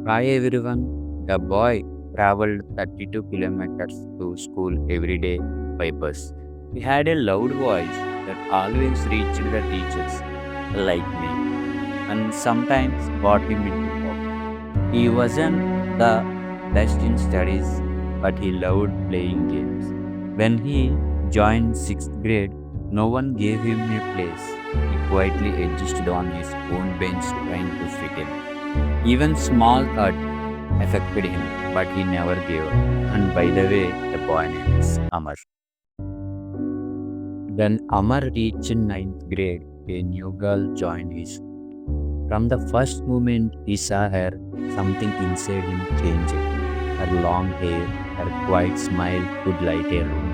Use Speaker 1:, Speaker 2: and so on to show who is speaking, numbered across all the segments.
Speaker 1: Hi everyone. The boy traveled 32 kilometers to school every day by bus. He had a loud voice that always reached the teachers, like me, and sometimes got him into trouble. He wasn't the best in studies, but he loved playing games. When he joined 6th grade, no one gave him a place. He quietly adjusted on his own bench trying to fit in. Even small hurt affected him, but he never gave up. And by the way, the boy name is Amar. When Amar reached ninth grade, a new girl joined his. From the first moment he saw her, something inside him changed. Her long hair, her quiet smile could light a room.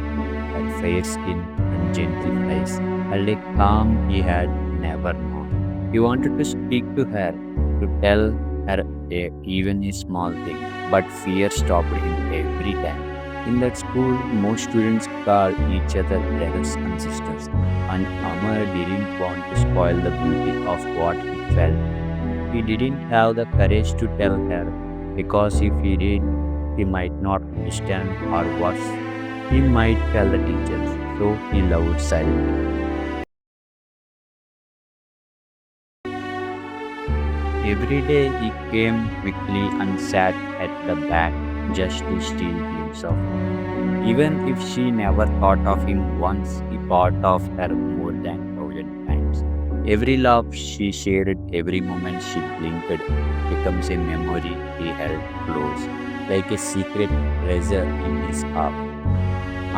Speaker 1: Her fair skin and gentle eyes held a calm he had never known. He wanted to speak to her, to tell her even a small thing, but fear stopped him every time. In that school, most students called each other brothers and sisters, and Amar didn't want to spoil the beauty of what he felt. He didn't have the courage to tell her because if he did, he might not understand, or worse, he might tell the teachers. So he loved silently. Every day he came quickly and sat at the back just to steal glimpse of her. Even if she never thought of him once, he thought of her more than 1,000 times. Every laugh she shared, every moment she blinked, becomes a memory he held close, like a secret treasure in his heart.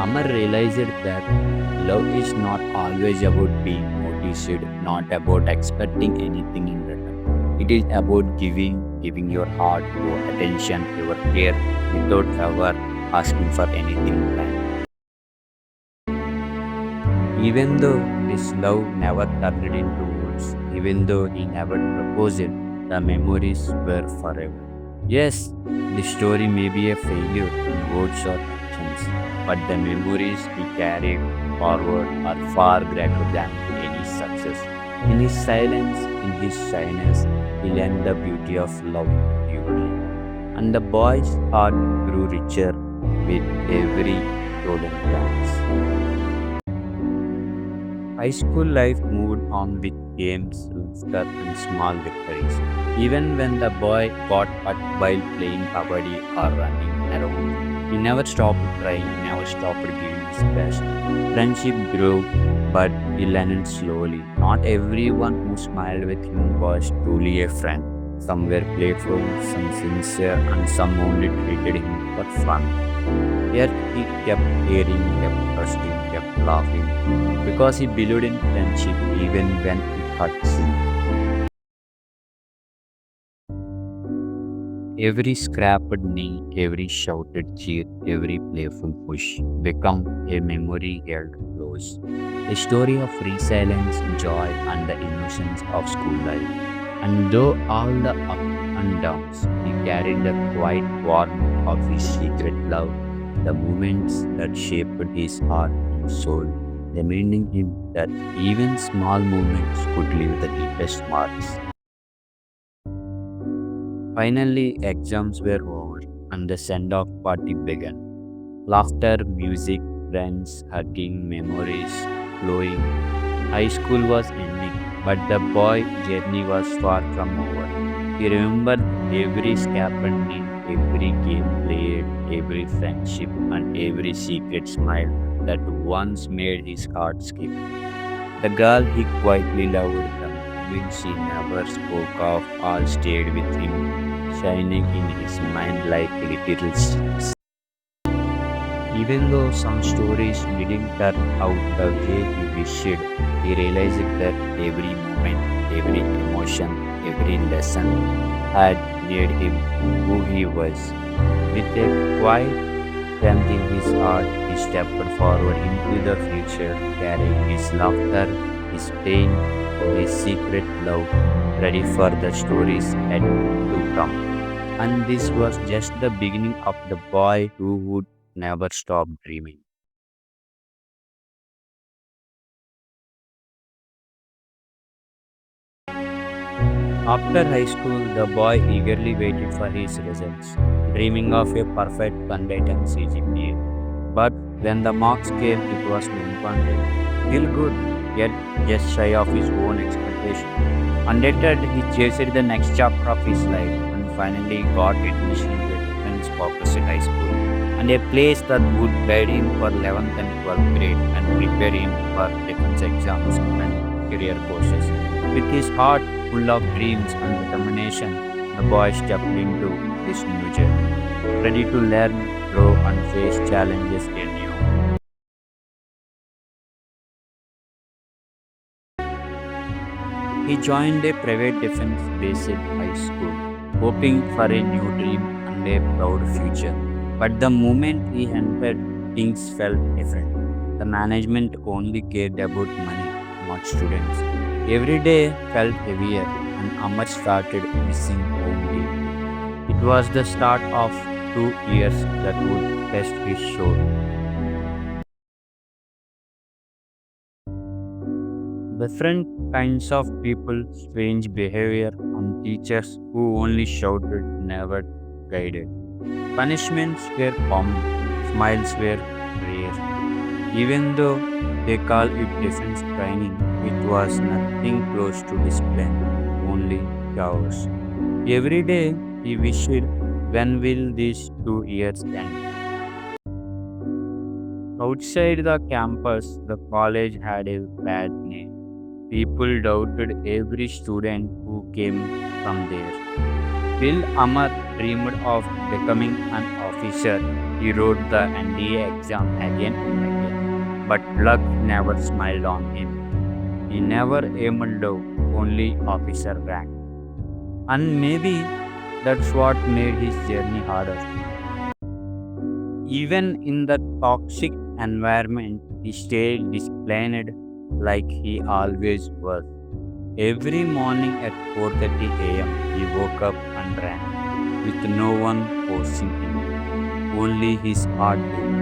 Speaker 1: Amar realized that love is not always about being noticed, not about expecting anything in return. It is about giving your heart, your attention, your care without ever asking for anything back. Even though this love never turned into words, even though he never proposed it, the memories were forever. Yes, the story may be a failure in words or actions, but the memories he carried forward are far greater than any success. In his silence, in his shyness, he learned the beauty of loving purely. And the boy's heart grew richer with every stolen glance. High school life moved on with games, laughter, and small victories. Even when the boy got hurt while playing kabaddi or running around, he never stopped trying, never stopped giving his best. Friendship grew, but he learned slowly. Not everyone who smiled with him was truly a friend. Some were playful, some sincere, and some only treated him for fun. Yet he kept caring, kept trusting, kept laughing, because he believed in friendship even when it hurts him. Every scrapped knee, every shouted cheer, every playful push become a memory held close. A story of resilience, joy, and the innocence of school life. And though all the ups and downs, he carried the quiet warmth of his secret love, the moments that shaped his heart and soul, reminding him that even small moments could leave the deepest marks. Finally, exams were over and the send off party began. Laughter, music, friends, hugging, memories flowing. High school was ending, but the boy journey was far from over. He remembered every scaped meal, every game played, every friendship, and every secret smile that once made his heart skip. The girl he quietly loved, the moments he never spoke of, all stayed with him, shining in his mind like little stars. Even though some stories didn't turn out the way he wished, he realized that every moment, every emotion, every lesson had made him who he was. With a quiet strength in his heart, he stepped forward into the future, carrying his laughter, his pain, his secret love, ready for the stories yet to come. And this was just the beginning of the boy who would never stop dreaming. After high school, the boy eagerly waited for his results, dreaming of a perfect 110 CGPA. But when the marks came, it was disappointing. Still good, yet just shy of his own expectation. Undeterred, he chased the next chapter of his life and finally got admission to a defense focused high school and a place that would guide him for 11th and 12th grade and prepare him for defense exams and career courses. With his heart full of dreams and determination, the boy stepped into this new journey, ready to learn, grow, and face challenges anew. He joined a private defense based high school, hoping for a new dream and a proud future. But the moment he entered, things felt different. The management only cared about money, not students. Every day felt heavier, and Amar started missing home days. It was the start of 2 years that would test his soul. Different kinds of people, strange behavior, and teachers who only shouted, never guided. Punishments were common, smiles were rare. Even though they call it defense training, it was nothing close to discipline, only chaos. Every day he wished, when will these 2 years end? Outside the campus, the college had a bad name. People doubted every student who came from there. Will Amar dreamed of becoming an officer. He wrote the NDA exam again and again, but luck never smiled on him. He never aimed low, only officer rank. And maybe that's what made his journey harder. Even in the toxic environment, he stayed disciplined like he always was. Every morning at 4:30 a.m., he woke up and ran, with no one forcing him, only his heart beat.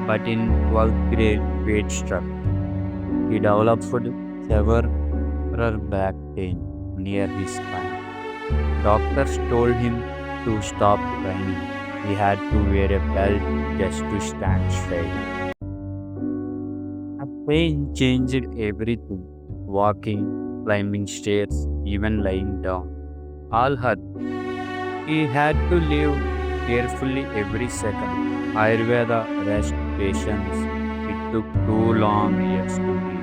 Speaker 1: But in 12th grade, fate struck. He developed severe back pain near his spine. Doctors told him to stop training. He had to wear a belt just to stand straight. A pain changed everything. Walking, climbing stairs, even lying down. All hurt. He had to live carefully every second. Ayurveda, rest, patience. It took 2 long years to heal.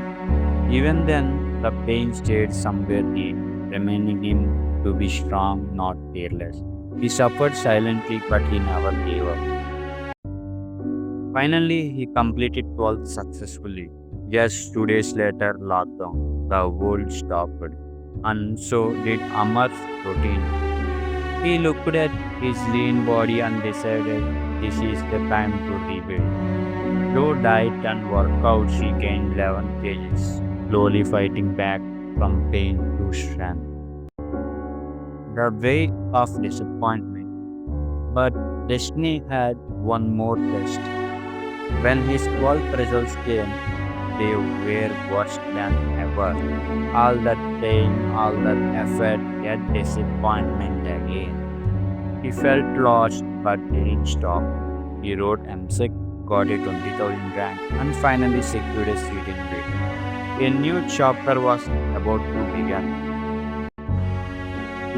Speaker 1: Even then, the pain stayed somewhere deep, reminding him to be strong, not fearless. He suffered silently, but he never gave up. Finally, he completed 12th successfully. Just 2 days later, lockdown. The world stopped. And so did Amar's routine. He looked at his lean body and decided this is the time to rebuild. Through diet and workouts, he gained 11 kgs, slowly fighting back from pain to strength. The weight of disappointment. But destiny had one more test. When his 12th results came, they were worse than ever. All that pain, all that effort, yet disappointment again. He felt lost but didn't stop. He wrote MSEC, got a 20,000 rank, and finally secured a seat in Britain. A new chapter was about to begin.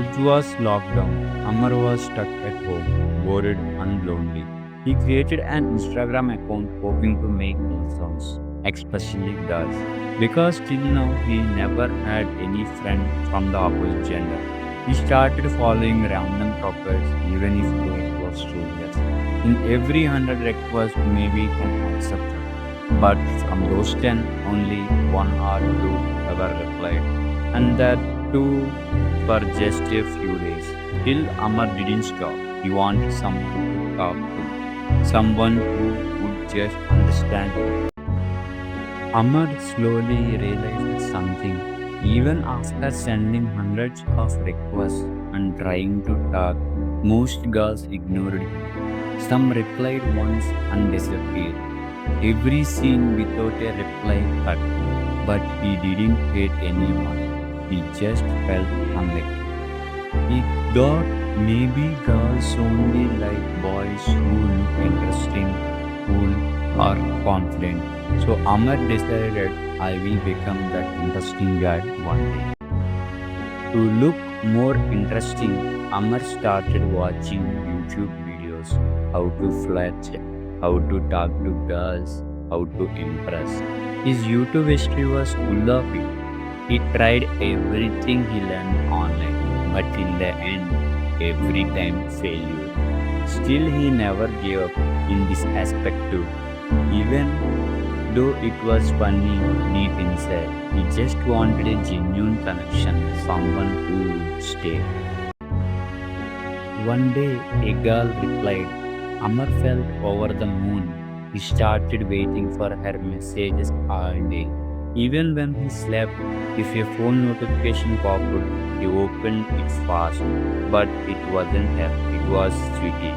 Speaker 1: It was lockdown. Amar was stuck at home, bored and lonely. He created an Instagram account hoping to make sounds, especially girls, because till now he never had any friend from the opposite gender. He started following random profiles even if they were strangers. In every 100 requests, maybe 10 accepted. But from those 10, only one or two ever replied. And that too for just a few days. Till Amar didn't stop. He wanted someone to talk to, someone who would just understand him. Amar slowly realized something. Even after sending hundreds of requests and trying to talk, most girls ignored him. Some replied once and disappeared. Every scene without a reply hurt, but he didn't hate anyone. He just felt unlucky. He thought maybe girls only like boys who look interesting, cool, or confident. So Amar decided I will become that interesting guy one day. To look more interesting, Amar started watching YouTube videos how to flirt, how to talk to girls, how to impress. His YouTube history was full of it. He tried everything he learned online, but in the end, every time failure. Still, he never gave up in this aspect too. Even though it was funny deep inside, he just wanted a genuine connection, someone who would stay. One day, a girl replied, Amar felt over the moon. He started waiting for her messages all day. Even when he slept, if a phone notification popped, he opened it fast. But it wasn't her, it was Sweetie.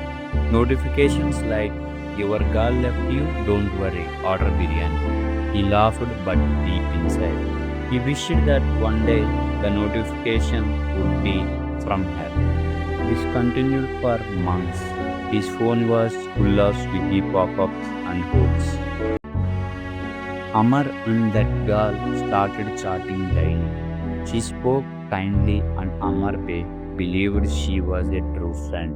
Speaker 1: Notifications like, your girl left you, don't worry, order biryani. He laughed but deep inside. He wished that one day the notification would be from her. This continued for months. His phone was full of Swiggy pop-ups and hopes. Amar and that girl started chatting daily. She spoke kindly and Amar believed she was a true friend.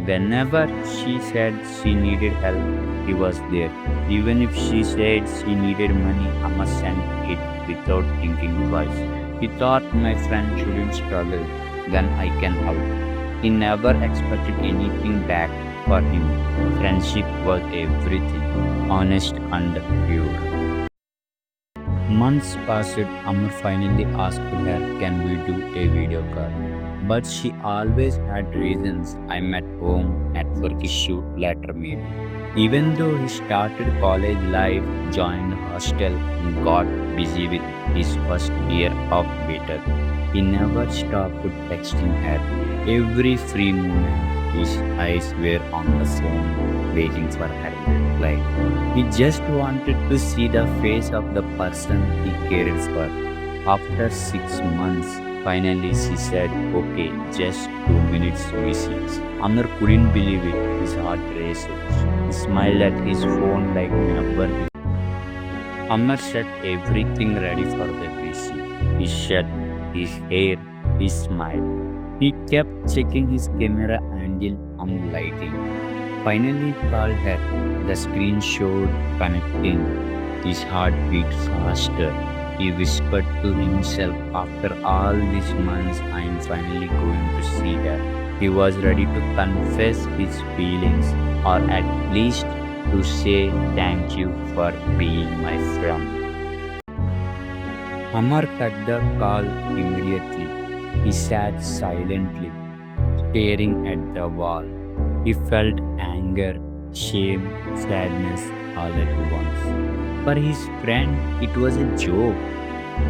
Speaker 1: Whenever she said she needed help, he was there. Even if she said she needed money, Amar sent it without thinking twice. He thought my friend shouldn't struggle, then I can help. He never expected anything back for him. Friendship was everything, honest and pure. Months passed, Amar finally asked her, can we do a video call? But she always had reasons. I'm at home, network issue, later maybe. Even though he started college life, joined hostel, and got busy with his first year of BTech, he never stopped texting her. Every free moment, his eyes were on the phone, waiting for her reply. He just wanted to see the face of the person he cared for. After 6 months, finally she said, okay, just 2 minutes visit. Amar couldn't believe it. His heart raced. He smiled at his phone like never before. Amar set everything ready for the visit. His shirt, his hair, his smile. He kept checking his camera angle and lighting. Finally called her. The screen showed connecting. His heart beat faster. He whispered to himself, after all these months, I am finally going to see her. He was ready to confess his feelings, or at least to say thank you for being my friend. Amar cut the call immediately. He sat silently, staring at the wall. He felt anger, shame, sadness all at once. For his friend, it was a joke,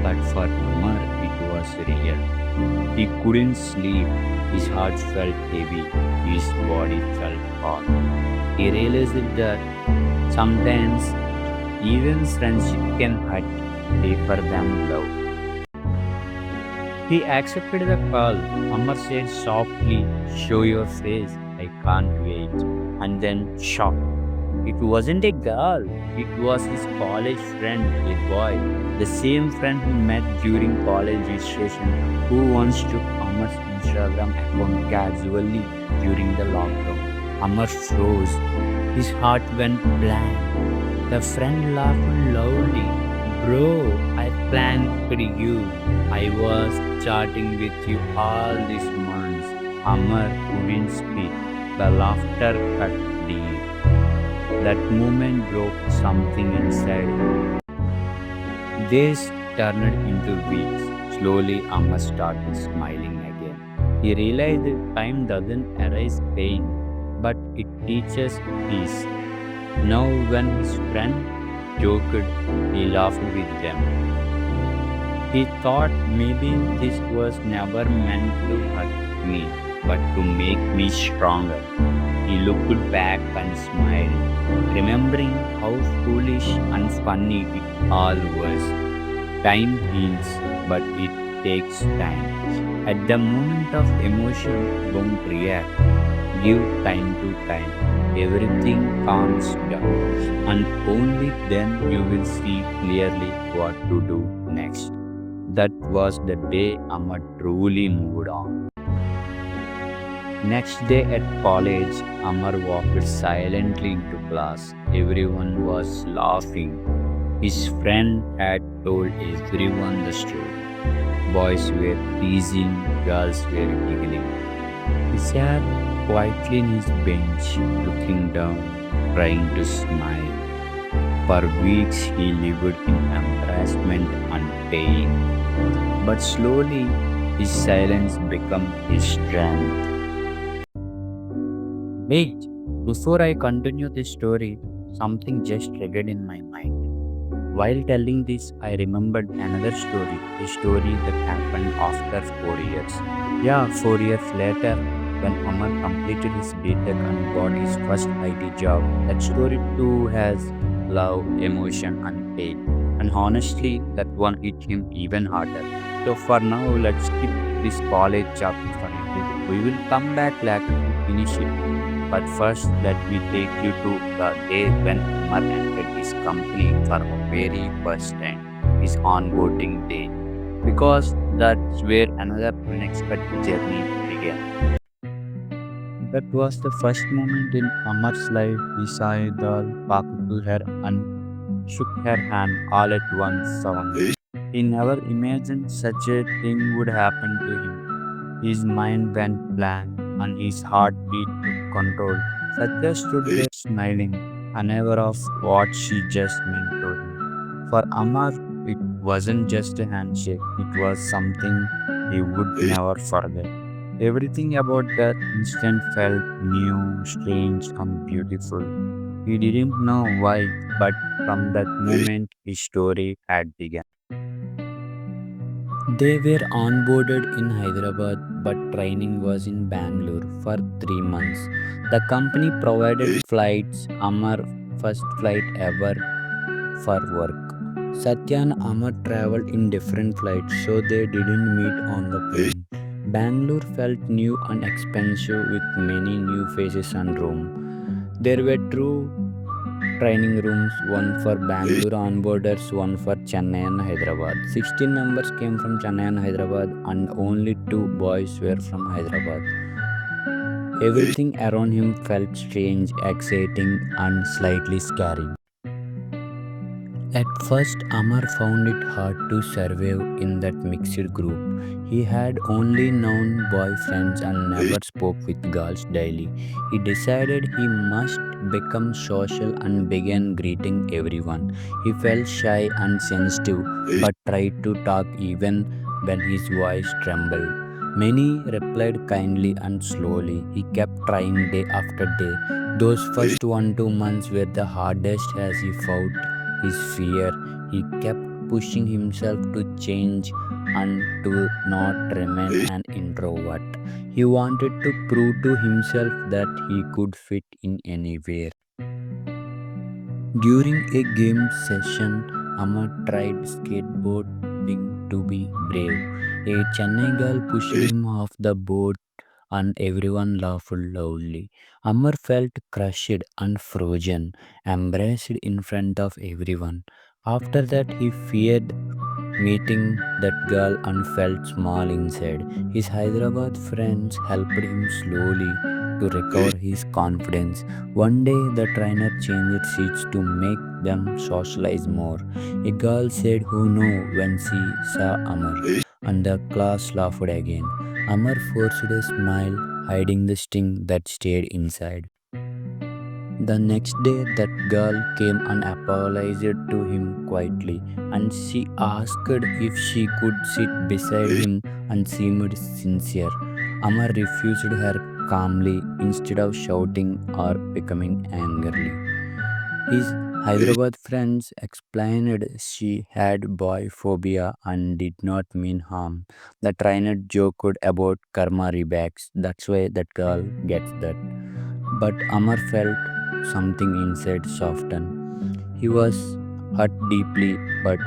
Speaker 1: but for Amar, it was real. He couldn't sleep. His heart felt heavy. His body felt hot. He realized that sometimes even friendship can hurt deeper than love. He accepted the call. Amar said softly, show your face, I can't wait. And then shocked. It wasn't a girl, it was his college friend, a boy. The same friend he met during college registration, who once took Amar's Instagram account casually during the lockdown. Amar froze. His heart went blank. The friend laughed loudly. Bro, I planned for you. I was chatting with you all these months. Amar couldn't speak. The laughter cut deep. That moment broke something inside him. Days turned into weeks. Slowly, Amar started smiling again. He realized that time doesn't erase pain, but it teaches peace. Now, when his friend joked, he laughed with them. He thought maybe this was never meant to hurt me, but to make me stronger. He looked back and smiled, remembering how foolish and funny it all was. Time heals, but it takes time. At the moment of emotion, don't react. Give time to time. Everything calms down, and only then you will see clearly what to do next. That was the day Amma truly moved on. Next day at college, Amar walked silently into class. Everyone was laughing. His friend had told everyone the story. Boys were teasing, girls were giggling. He sat quietly in his bench, looking down, trying to smile. For weeks he lived in embarrassment and pain. But slowly his silence became his strength. Wait, before I continue this story, something just triggered in my mind. While telling this, I remembered another story, a story that happened after 4 years. Yeah, 4 years later, when Amar completed his BTech and got his first IT job, that story too has love, emotion, and pain. And honestly, that one hit him even harder. So for now, let's skip this college chapter for a bit. We will come back later to finish it. But first, let me take you to the day when Umar entered his company for the very first time, his onboarding day, because that's where another unexpected journey began. That was the first moment in Amar's life he saw a girl walk to her and shook her hand all at once suddenly. He never imagined such a thing would happen to him. His mind went blank and his heartbeat took control. Satya stood there smiling, unaware of what she just meant to him. For Amar, it wasn't just a handshake, it was something he would never forget. Everything about that instant felt new, strange, and beautiful. He didn't know why, but from that moment, his story had begun. They were onboarded in Hyderabad, but training was in Bangalore for 3 months. The company provided flights, Amar first flight ever for work. Satya and Amar traveled in different flights, so they didn't meet on the plane. Bangalore felt new and expensive with many new faces and room. There were two training rooms, one for Bangalore onboarders, one for Chennai and Hyderabad. 16 members came from Chennai and Hyderabad, and only two boys were from Hyderabad. Everything around him felt strange, exciting, and slightly scary. At first, Amar found it hard to survive in that mixed group. He had only known boyfriends and never spoke with girls daily. He decided he must become social and began greeting everyone. He felt shy and sensitive but tried to talk even when his voice trembled. Many replied kindly and slowly. He kept trying day after day. Those first 1 2 months were the hardest as he fought his fear. He kept pushing himself to change and to not remain an introvert. He wanted to prove to himself that he could fit in anywhere. During a game session, Amar tried skateboarding to be brave. A Chennai girl pushed him off the board and everyone laughed loudly. Amar felt crushed and frozen, embarrassed in front of everyone. After that, he feared meeting that girl and felt small inside. His Hyderabad friends helped him slowly to recover his confidence. One day, the trainer changed seats to make them socialize more. A girl said, "Who know?" when she saw Amar, and the class laughed again. Amar forced a smile, hiding the sting that stayed inside. The next day, that girl came and apologized to him quietly, and she asked if she could sit beside him and seemed sincere. Amar refused her calmly instead of shouting or becoming angrily. His Hyderabad friends explained she had boy phobia and did not mean harm. The trainer joked about karma rebacks. That's why that girl gets that. But Amar felt something inside soften. He was hurt deeply but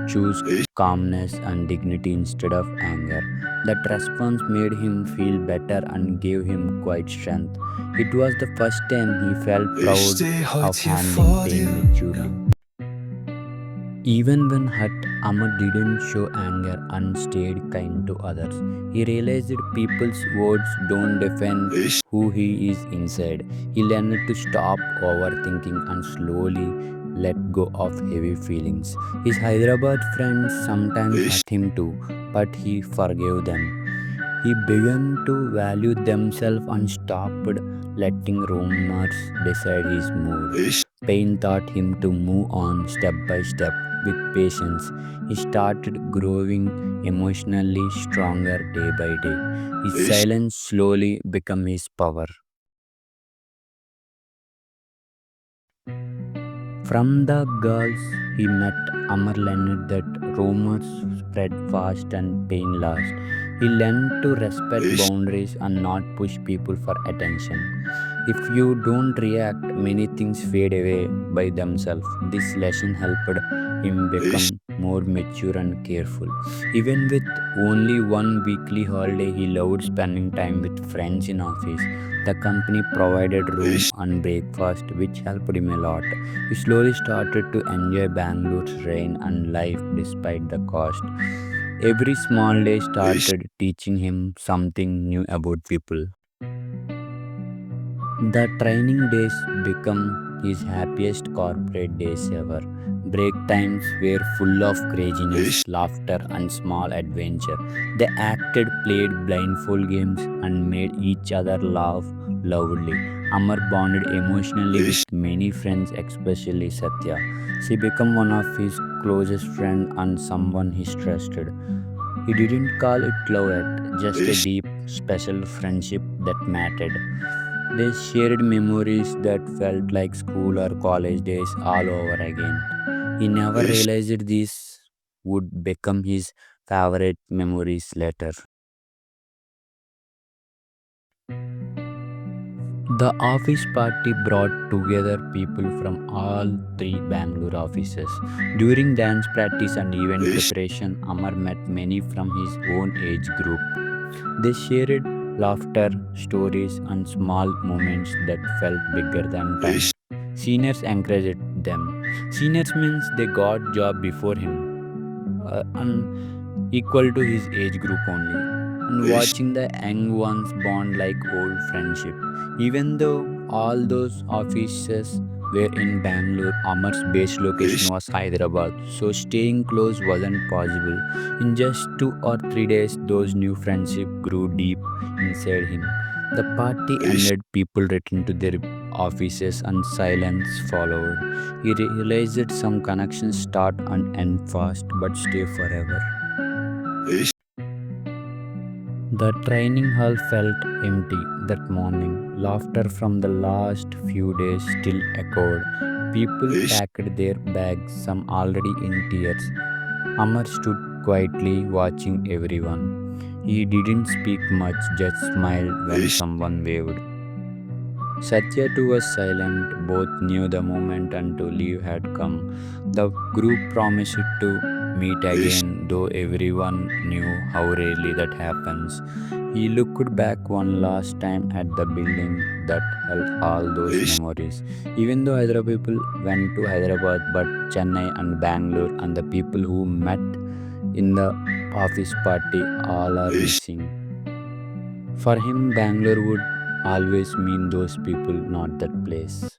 Speaker 1: chose calmness and dignity instead of anger. That response made him feel better and gave him quite strength. It was the first time he felt proud
Speaker 2: İşte
Speaker 1: of
Speaker 2: heute
Speaker 1: handling
Speaker 2: vor
Speaker 1: pain
Speaker 2: dir.
Speaker 1: maturely. Even when hurt, Amar didn't show anger and stayed kind to others. He realized that people's words don't define
Speaker 2: Ich,
Speaker 1: who he is inside. He learned to stop overthinking and slowly let go of heavy feelings. His Hyderabad friends sometimes
Speaker 2: ich,
Speaker 1: hurt him too, but he forgave them. He began to value themselves and stopped letting rumors decide his mood.
Speaker 2: ich,
Speaker 1: Pain taught him to move on step by step with patience. He started growing emotionally stronger day by day. His
Speaker 2: ich,
Speaker 1: silence slowly became his power. From the girls he met, Amar learned that rumors spread fast and pain lasts. He learned to respect
Speaker 2: ich,
Speaker 1: boundaries and not push people for attention. If you don't react, many things fade away by themselves. This lesson helped him
Speaker 2: ich,
Speaker 1: become more mature and careful. Even with only one weekly holiday, he loved spending time with friends in office. The company provided room
Speaker 2: ich,
Speaker 1: and breakfast, which helped him a lot. He slowly started to enjoy Bangalore's rain and life despite the cost. Every small day
Speaker 2: ich,
Speaker 1: started teaching him something new about people. The training days become his happiest corporate days ever. Break times were full of craziness,
Speaker 2: ich,
Speaker 1: laughter, and small adventure. They acted, played blindfold games, and made each other laugh loudly. Amar bonded emotionally with
Speaker 2: ich,
Speaker 1: many friends, especially Satya. She became one of his closest friends and someone he trusted. He didn't call it love yet, just a
Speaker 2: ich,
Speaker 1: deep, special friendship that mattered. They shared memories that felt like school or college days all over again. He never
Speaker 2: ich,
Speaker 1: realized these would become his favorite memories later. The office party brought together people from all three Bangalore offices. During dance practice and event
Speaker 2: ich,
Speaker 1: preparation, Amar met many from his own age group. They shared laughter, stories, and small moments that felt bigger than time.
Speaker 2: ich,
Speaker 1: Seniors encouraged them. Seniors means they got job before him, and equal to his age group only. And
Speaker 2: ich,
Speaker 1: watching the young ones bond like old friendship. Even though all those offices were in Bangalore, Amar's base location
Speaker 2: ich,
Speaker 1: was Hyderabad, so staying close wasn't possible. In just 2 or 3 days, those new friendships grew deep inside him. The party
Speaker 2: ich,
Speaker 1: ended, people returned to their offices, and silence followed. He realized that some connections start and end fast but stay forever.
Speaker 2: ich,
Speaker 1: The training hall felt empty that morning. Laughter from the last few days still echoed. People
Speaker 2: ich,
Speaker 1: packed their bags, some already in tears. Amar stood quietly watching everyone. He didn't speak much, just smiled when
Speaker 2: ich,
Speaker 1: someone waved. Satya too was silent. Both knew the moment and to leave had come. The group promised to meet
Speaker 2: ich,
Speaker 1: again, though everyone knew how rarely that happens. He looked back one last time at the building that held all those
Speaker 2: ich,
Speaker 1: memories. Even though Hyderabad people went to Hyderabad, but Chennai and Bangalore and the people who met in the office party all are
Speaker 2: ich,
Speaker 1: missing. For him, Bangalore would always mean those people, not that place.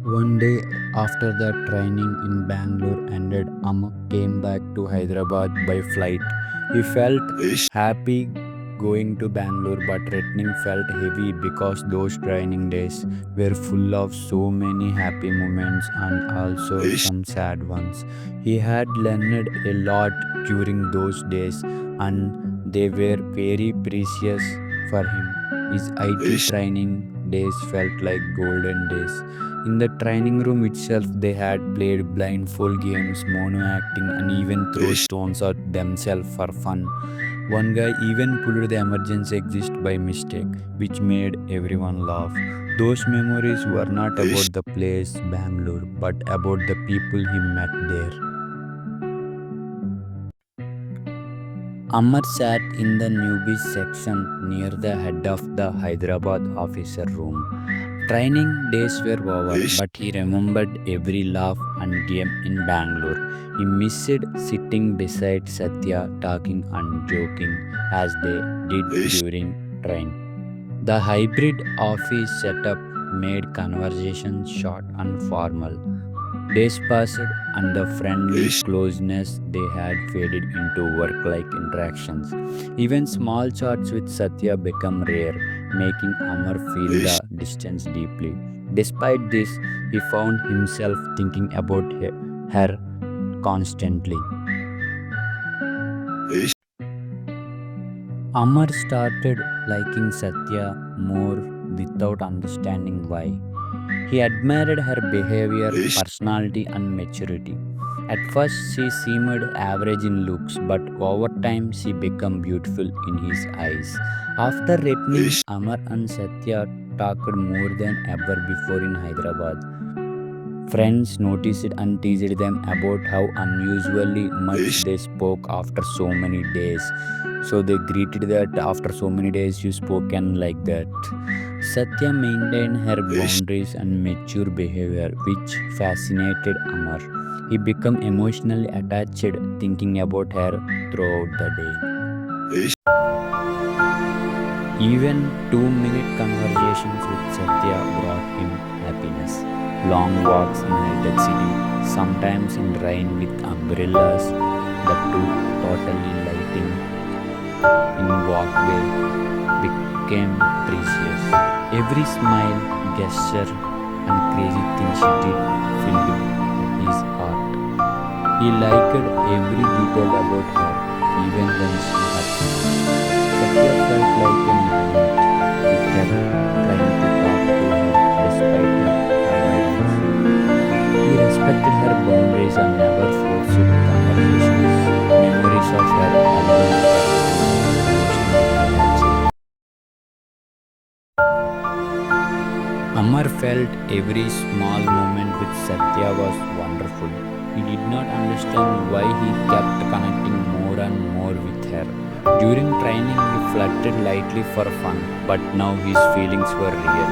Speaker 1: One day after the training in Bangalore ended, Amar came back to Hyderabad by flight. He felt
Speaker 2: ich,
Speaker 1: happy going to Bangalore, but returning felt heavy because those training days were full of so many happy moments and also
Speaker 2: ich,
Speaker 1: some sad ones. He had learned a lot during those days and they were very precious for him. His IT
Speaker 2: ich,
Speaker 1: training days felt like golden days. In the training room itself, they had played blindfold games, mono acting, and even throw
Speaker 2: ich,
Speaker 1: stones at themselves for fun. One guy even pulled the emergency exit by mistake, which made everyone laugh. Those memories were not
Speaker 2: ich,
Speaker 1: about the place, Bangalore, but about the people he met there. Amar sat in the newbies section near the head of the Hyderabad officer room. Training days were over, but he remembered every laugh and game in Bangalore. He missed sitting beside Satya, talking and joking as they did during train. The hybrid office setup made conversation short and formal. Days passed, and the friendly closeness they had faded into work like interactions. Even small chats with Satya became rare, making Amar feel the distance deeply. Despite this, he found himself thinking about her constantly. Amar started liking Satya more without understanding why. He admired her behavior, personality, and maturity. At first, she seemed average in looks, but over time, she became beautiful in his eyes. After returning, Amar and Satya talked more than ever before in Hyderabad. Friends noticed and teased them about how unusually much they spoke after so many days. So they greeted that after so many days you spoken like that. Satya maintained her boundaries and mature behavior, which fascinated Amar. He became emotionally attached, thinking about her throughout the day. Even 2 minute conversations with Satya brought him happiness. Long walks in high-tech city, sometimes in rain with umbrellas, the two totally lighting in walkway became precious. Every smile, gesture, and crazy thing she did filled his heart. He liked every detail about her, even when she hurt him. Satya felt like a magnet. He kept trying to talk to her despite her avoidance. He respected her boundaries and never forced conversations. Memories of her alone kept him emotionally attached. Amar felt every small moment with Satya was wonderful. He did not understand why he kept connecting more and more with her. During training, he flirted lightly for fun, but now his feelings were real.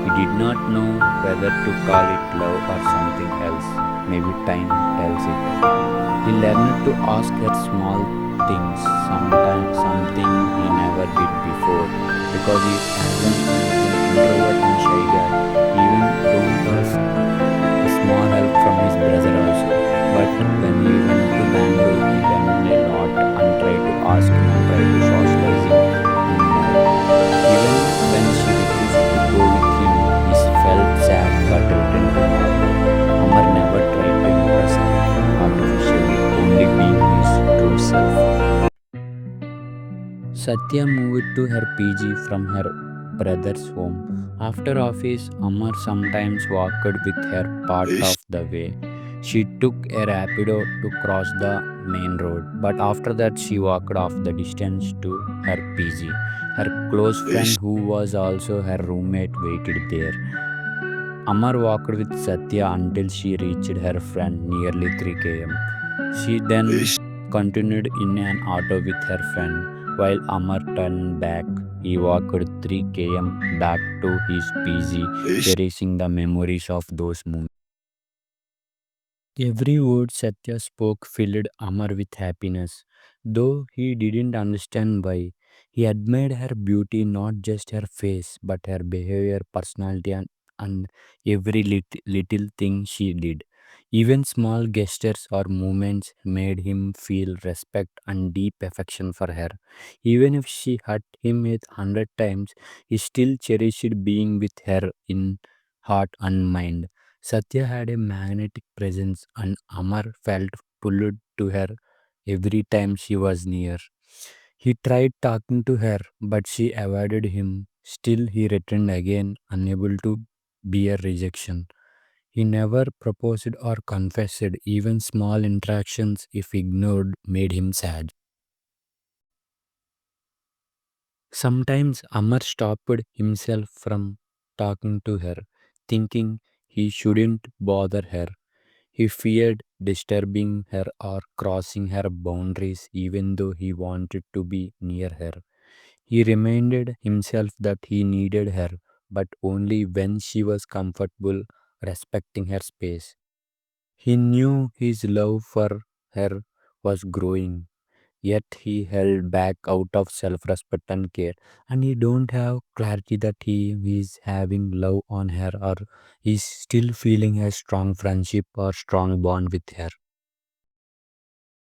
Speaker 1: He did not know whether to call it love or something else. Maybe time tells it. He learned to ask her small things, sometimes something he never did before, because he hasn't been introvert and shy guy. Even don't ask a small help from his brother also. But when he went to Bangalore, he learned a lot and tried to ask him and tried to socialize him more. Even when she refused to go with him, he felt sad but returned to normal. Amar never tried to impress her artificially, only being his true self. Satya moved to her PG from her brother's home. After office, Amar sometimes walked with her part of the way. She took a rapido to cross the main road, but after that she walked off the distance to her PG. Her close friend, who was also her roommate, waited there. Amar walked with Satya until she reached her friend nearly 3 km. She then continued in an auto with her friend. While Amar turned back, he walked 3 km back to his PG, cherishing the memories of those moments. Every word Satya spoke filled Amar with happiness, though he didn't understand why. He admired her beauty, not just her face, but her behavior, personality, and every little thing she did. Even small gestures or movements made him feel respect and deep affection for her. Even if she hurt him 100 times, he still cherished being with her in heart and mind. Satya had a magnetic presence, and Amar felt pulled to her every time she was near. He tried talking to her, but she avoided him. Still, he returned again, unable to bear rejection. He never proposed or confessed. Even small interactions, if ignored, made him sad. Sometimes Amar stopped himself from talking to her, thinking he shouldn't bother her. He feared disturbing her or crossing her boundaries even though he wanted to be near her. He reminded himself that he needed her, but only when she was comfortable respecting her space. He knew his love for her was growing, yet he held back out of self-respect and care, and he don't have clarity that he is having love on her or he's still feeling a strong friendship or strong bond with her.